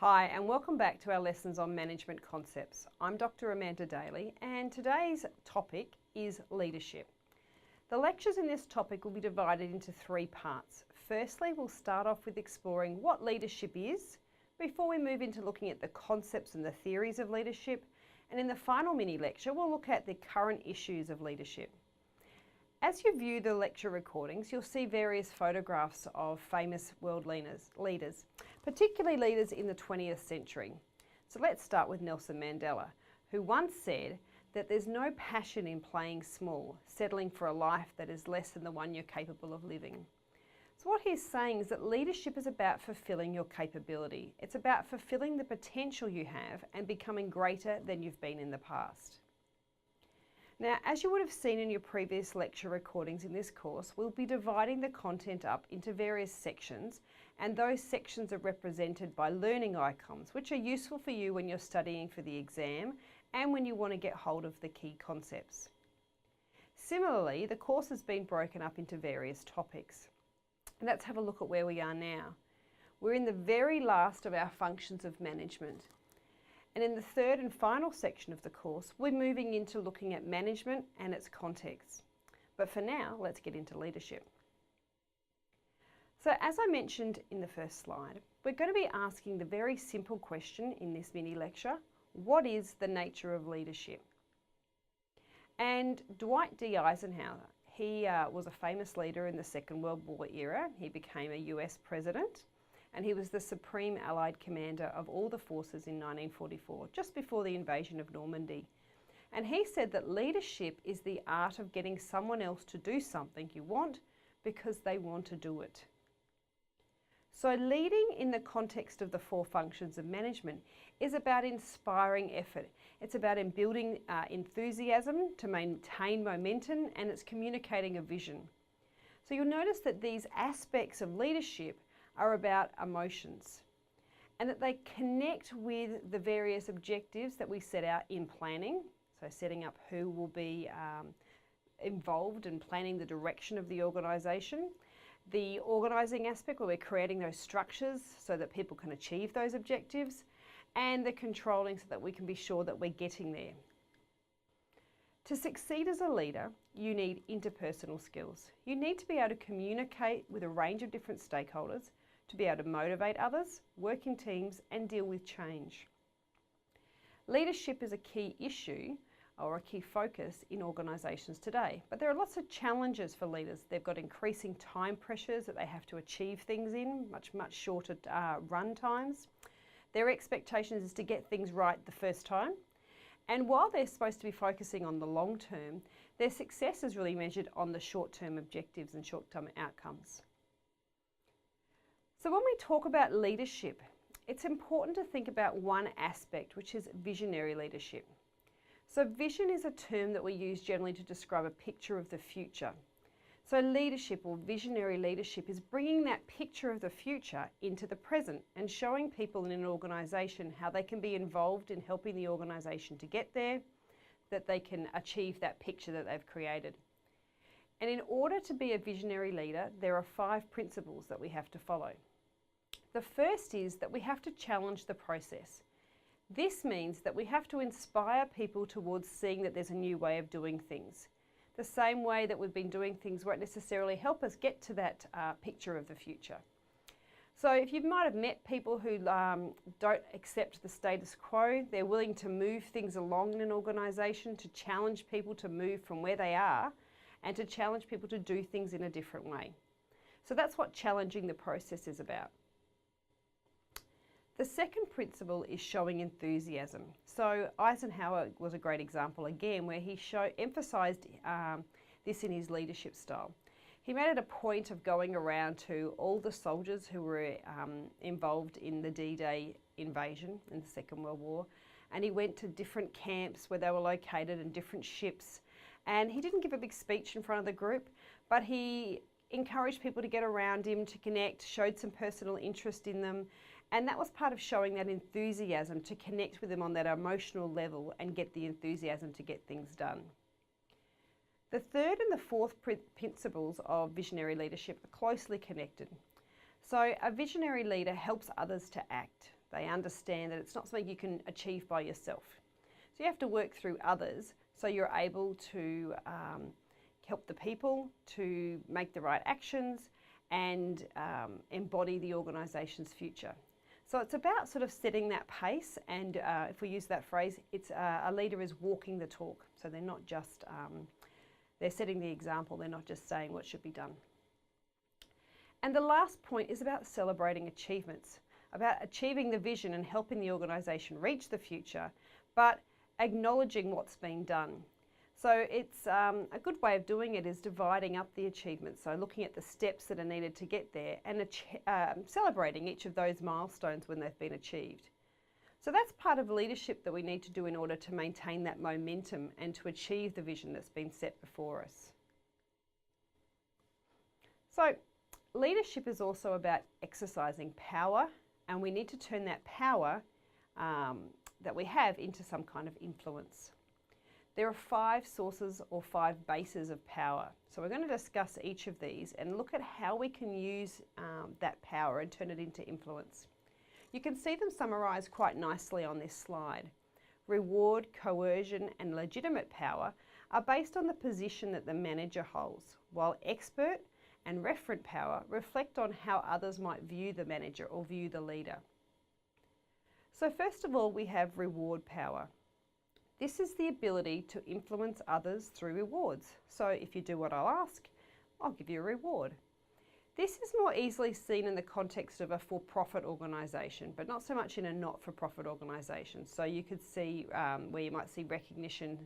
Hi and welcome back to our lessons on management concepts. I'm Dr. Amanda Daly and today's topic is leadership. The lectures in this topic will be divided into three parts. Firstly, we'll start off with exploring what leadership is before we move into looking at the concepts and the theories of leadership. And in the final mini lecture, we'll look at the current issues of leadership. As you view the lecture recordings, you'll see various photographs of famous world leaders, particularly leaders in the 20th century. So let's start with Nelson Mandela, who once said that there's no passion in playing small, settling for a life that is less than the one you're capable of living. So what he's saying is that leadership is about fulfilling your capability. It's about fulfilling the potential you have and becoming greater than you've been in the past. Now, as you would have seen in your previous lecture recordings in this course, we'll be dividing the content up into various sections, and those sections are represented by learning icons, which are useful for you when you're studying for the exam and when you want to get hold of the key concepts. Similarly, the course has been broken up into various topics. And let's have a look at where we are now. We're in the very last of our functions of management. And in the third and final section of the course, we're moving into looking at management and its context. But for now, let's get into leadership. So as I mentioned in the first slide, we're going to be asking the very simple question in this mini lecture: what is the nature of leadership? And Dwight D. Eisenhower, he was a famous leader in the Second World War era. He became a US president. And he was the Supreme Allied Commander of all the forces in 1944, just before the invasion of Normandy. And he said that leadership is the art of getting someone else to do something you want because they want to do it. So leading in the context of the four functions of management is about inspiring effort. It's about building enthusiasm to maintain momentum, and it's communicating a vision. So you'll notice that these aspects of leadership are about emotions, and that they connect with the various objectives that we set out in planning. So setting up who will be involved in planning the direction of the organisation. The organising aspect, where we're creating those structures so that people can achieve those objectives, and the controlling so that we can be sure that we're getting there. To succeed as a leader, you need interpersonal skills. You need to be able to communicate with a range of different stakeholders, to be able to motivate others, work in teams, and deal with change. Leadership is a key issue or a key focus in organisations today, but there are lots of challenges for leaders. They've got increasing time pressures that they have to achieve things in, much shorter run times. Their expectations is to get things right the first time. And while they're supposed to be focusing on the long term, their success is really measured on the short-term objectives and short-term outcomes. So when we talk about leadership, it's important to think about one aspect, which is visionary leadership. So vision is a term that we use generally to describe a picture of the future. So leadership, or visionary leadership, is bringing that picture of the future into the present and showing people in an organisation how they can be involved in helping the organisation to get there, that they can achieve that picture that they've created. And in order to be a visionary leader, there are 5 principles that we have to follow. The first is that we have to challenge the process. This means that we have to inspire people towards seeing that there's a new way of doing things. The same way that we've been doing things won't necessarily help us get to that picture of the future. So if you might have met people who don't accept the status quo, they're willing to move things along in an organisation, to challenge people to move from where they are and to challenge people to do things in a different way. So that's what challenging the process is about. The second principle is showing enthusiasm. So Eisenhower was a great example again, where he emphasised this in his leadership style. He made it a point of going around to all the soldiers who were involved in the D-Day invasion in the Second World War, and he went to different camps where they were located and different ships. And he didn't give a big speech in front of the group, but he encouraged people to get around him, to connect, showed some personal interest in them. And that was part of showing that enthusiasm, to connect with them on that emotional level and get the enthusiasm to get things done. The third and the fourth principles of visionary leadership are closely connected. So a visionary leader helps others to act. They understand that it's not something you can achieve by yourself. So you have to work through others so you're able to help the people to make the right actions and embody the organisation's future. So it's about sort of setting that pace, and if we use that phrase, it's a leader is walking the talk. So they're not just, they're setting the example, they're not just saying what should be done. And the last point is about celebrating achievements, about achieving the vision and helping the organisation reach the future, but acknowledging what's been done. So it's a good way of doing it is dividing up the achievements. So looking at the steps that are needed to get there and celebrating each of those milestones when they've been achieved. So that's part of leadership that we need to do in order to maintain that momentum and to achieve the vision that's been set before us. So leadership is also about exercising power, and we need to turn that power that we have into some kind of influence. There are 5 sources or 5 bases of power. So we're going to discuss each of these and look at how we can use that power and turn it into influence. You can see them summarised quite nicely on this slide. Reward, coercion and legitimate power are based on the position that the manager holds, while expert and referent power reflect on how others might view the manager or view the leader. So first of all, we have reward power. This is the ability to influence others through rewards. So if you do what I'll ask, I'll give you a reward. This is more easily seen in the context of a for-profit organisation, but not so much in a not-for-profit organisation. So you could see where you might see recognition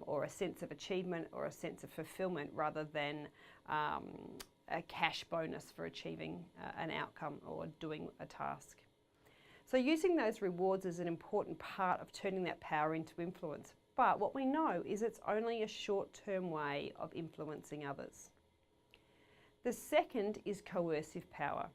or a sense of achievement or a sense of fulfilment rather than a cash bonus for achieving an outcome or doing a task. So using those rewards is an important part of turning that power into influence. But what we know is it's only a short-term way of influencing others. The second is coercive power.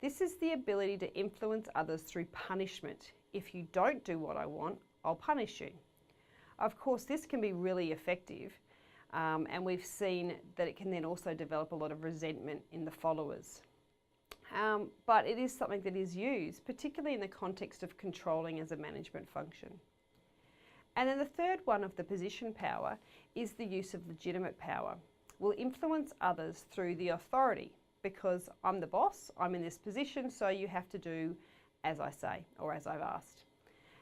This is the ability to influence others through punishment. If you don't do what I want, I'll punish you. Of course, this can be really effective, and we've seen that it can then also develop a lot of resentment in the followers. But it is something that is used, particularly in the context of controlling as a management function. And then the third one of the position power is the use of legitimate power. We'll influence others through the authority, because I'm the boss, I'm in this position, so you have to do as I say or as I've asked.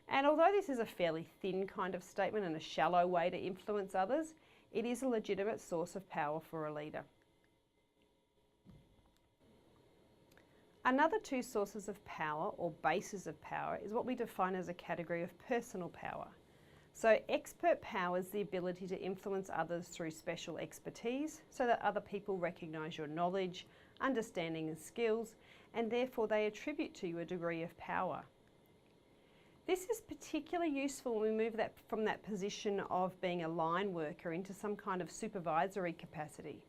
And although this is a fairly thin kind of statement and a shallow way to influence others, it is a legitimate source of power for a leader. Another 2 sources of power or bases of power is what we define as a category of personal power. So expert power is the ability to influence others through special expertise so that other people recognise your knowledge, understanding and skills, and therefore they attribute to you a degree of power. This is particularly useful when we move that from that position of being a line worker into some kind of supervisory capacity.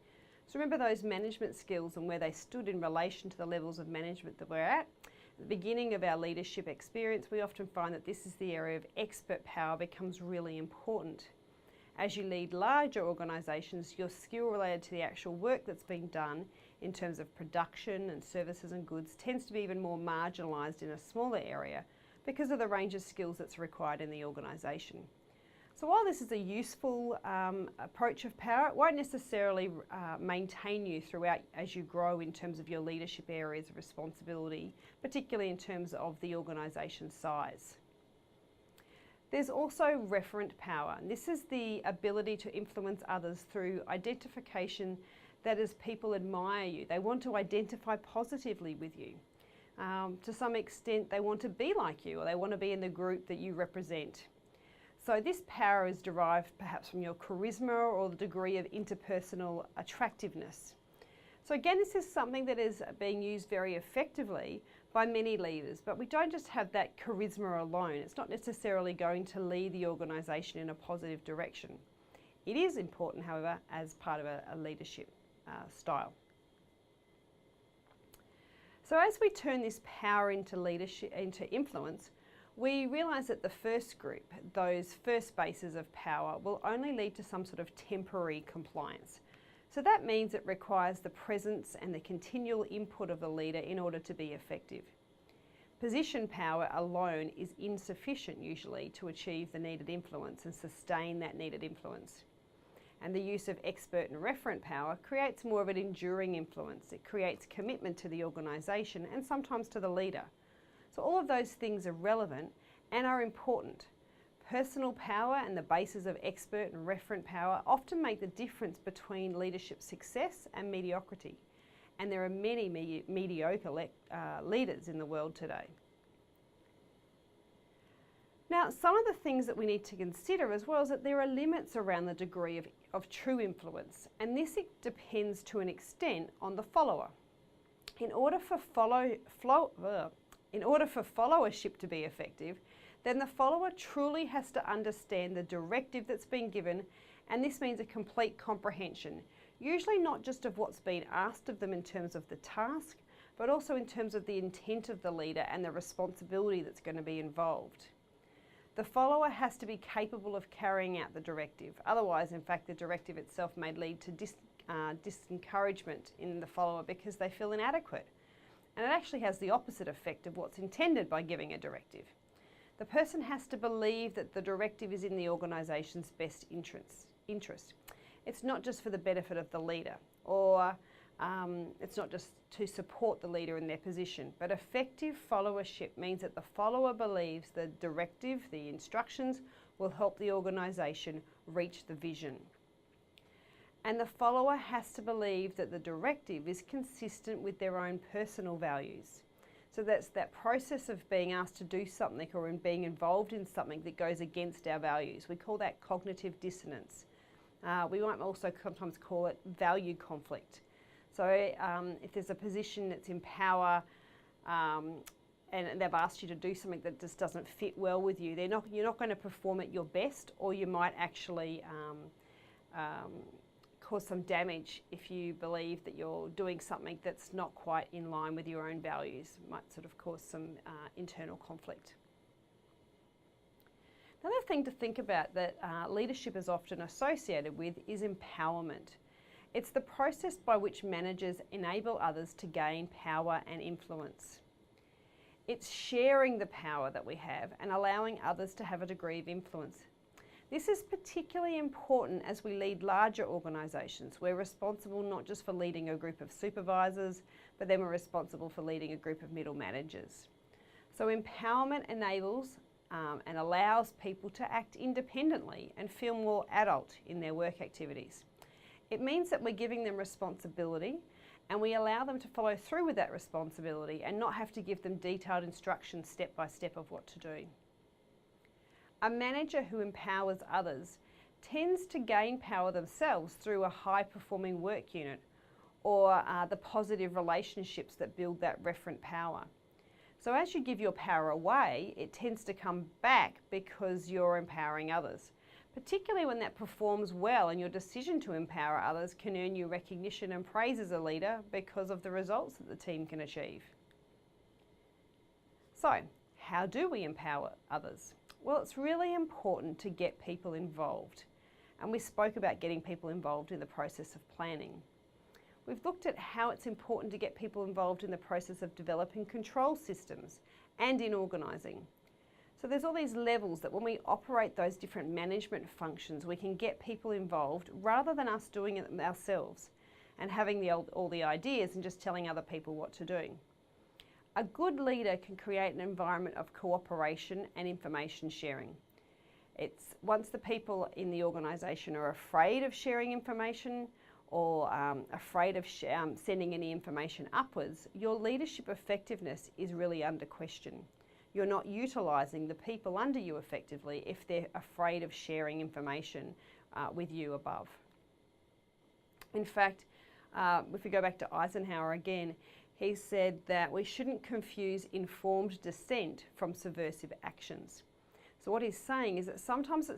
So remember those management skills and where they stood in relation to the levels of management that we're at. At the beginning of our leadership experience, we often find that this is the area of expert power becomes really important. As you lead larger organisations, your skill related to the actual work that's being done in terms of production and services and goods tends to be even more marginalised in a smaller area because of the range of skills that's required in the organisation. So while this is a useful approach of power, it won't necessarily maintain you throughout as you grow in terms of your leadership areas of responsibility, particularly in terms of the organisation size. There's also referent power, and this is the ability to influence others through identification that as people admire you, they want to identify positively with you. To some extent, they want to be like you, or they want to be in the group that you represent. So this power is derived perhaps from your charisma or the degree of interpersonal attractiveness. So again, this is something that is being used very effectively by many leaders, but we don't just have that charisma alone. It's not necessarily going to lead the organisation in a positive direction. It is important, however, as part of a leadership style. So as we turn this power into leadership, into influence, we realise that the first group, those first bases of power, will only lead to some sort of temporary compliance. So that means it requires the presence and the continual input of the leader in order to be effective. Position power alone is insufficient usually to achieve the needed influence and sustain that needed influence. And the use of expert and referent power creates more of an enduring influence. It creates commitment to the organisation and sometimes to the leader. So all of those things are relevant and are important. Personal power and the basis of expert and referent power often make the difference between leadership success and mediocrity. And there are many mediocre leaders in the world today. Now, some of the things that we need to consider as well is that there are limits around the degree of true influence, and this depends to an extent on the follower. In order for followership to be effective, then the follower truly has to understand the directive that's been given, and this means a complete comprehension, usually not just of what's been asked of them in terms of the task, but also in terms of the intent of the leader and the responsibility that's going to be involved. The follower has to be capable of carrying out the directive. Otherwise, in fact, the directive itself may lead to disencouragement in the follower because they feel inadequate. And it actually has the opposite effect of what's intended by giving a directive. The person has to believe that the directive is in the organisation's best interest. It's not just for the benefit of the leader, or it's not just to support the leader in their position, but effective followership means that the follower believes the directive, the instructions, will help the organisation reach the vision. And the follower has to believe that the directive is consistent with their own personal values. So that's that process of being asked to do something or in being involved in something that goes against our values. We call that cognitive dissonance. We might also sometimes call it value conflict. So if there's a position that's in power and they've asked you to do something that just doesn't fit well with you, you're not going to perform at your best, or you might actually cause some damage if you believe that you're doing something that's not quite in line with your own values. It might sort of cause some internal conflict. Another thing to think about that leadership is often associated with is empowerment. It's the process by which managers enable others to gain power and influence. It's sharing the power that we have and allowing others to have a degree of influence. This is particularly important as we lead larger organisations. We're responsible not just for leading a group of supervisors, but then we're responsible for leading a group of middle managers. So empowerment enables and allows people to act independently and feel more adult in their work activities. It means that we're giving them responsibility and we allow them to follow through with that responsibility and not have to give them detailed instructions step by step of what to do. A manager who empowers others tends to gain power themselves through a high-performing work unit or the positive relationships that build that referent power. So as you give your power away, it tends to come back because you're empowering others, particularly when that performs well and your decision to empower others can earn you recognition and praise as a leader because of the results that the team can achieve. So, how do we empower others? Well, it's really important to get people involved. And we spoke about getting people involved in the process of planning. We've looked at how it's important to get people involved in the process of developing control systems and in organising. So there's all these levels that when we operate those different management functions, we can get people involved rather than us doing it ourselves and having all the ideas and just telling other people what to do. A good leader can create an environment of cooperation and information sharing. It's once the people in the organisation are afraid of sharing information or afraid of sending any information upwards, your leadership effectiveness is really under question. You're not utilising the people under you effectively if they're afraid of sharing information with you above. In fact, if we go back to Eisenhower again, he said that we shouldn't confuse informed dissent from subversive actions. So what he's saying is that sometimes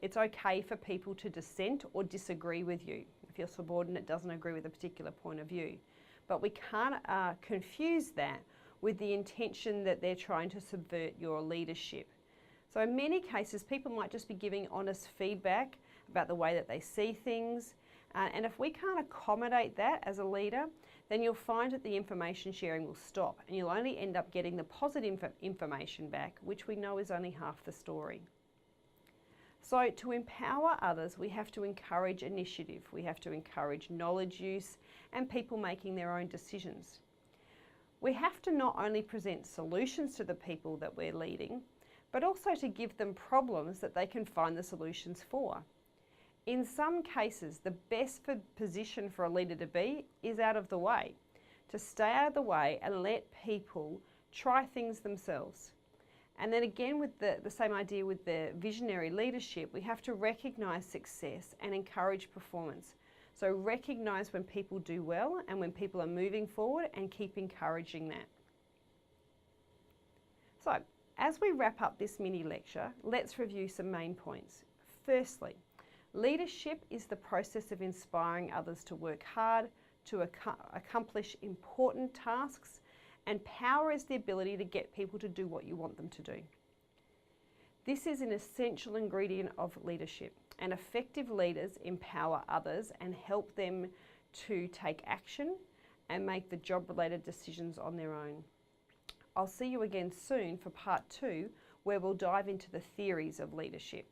it's okay for people to dissent or disagree with you if your subordinate doesn't agree with a particular point of view. But we can't confuse that with the intention that they're trying to subvert your leadership. So in many cases, people might just be giving honest feedback about the way that they see things. And if we can't accommodate that as a leader, then you'll find that the information sharing will stop and you'll only end up getting the positive information back, which we know is only half the story. So to empower others, we have to encourage initiative. We have to encourage knowledge use and people making their own decisions. We have to not only present solutions to the people that we're leading, but also to give them problems that they can find the solutions for. In some cases, the best position for a leader to be is out of the way, to stay out of the way and let people try things themselves. And then again, with the same idea with the visionary leadership, we have to recognise success and encourage performance. So recognise when people do well and when people are moving forward and keep encouraging that. So, as we wrap up this mini lecture, let's review some main points. Firstly, leadership is the process of inspiring others to work hard, to accomplish important tasks, and power is the ability to get people to do what you want them to do. This is an essential ingredient of leadership, and effective leaders empower others and help them to take action and make the job-related decisions on their own. I'll see you again soon for part 2, where we'll dive into the theories of leadership.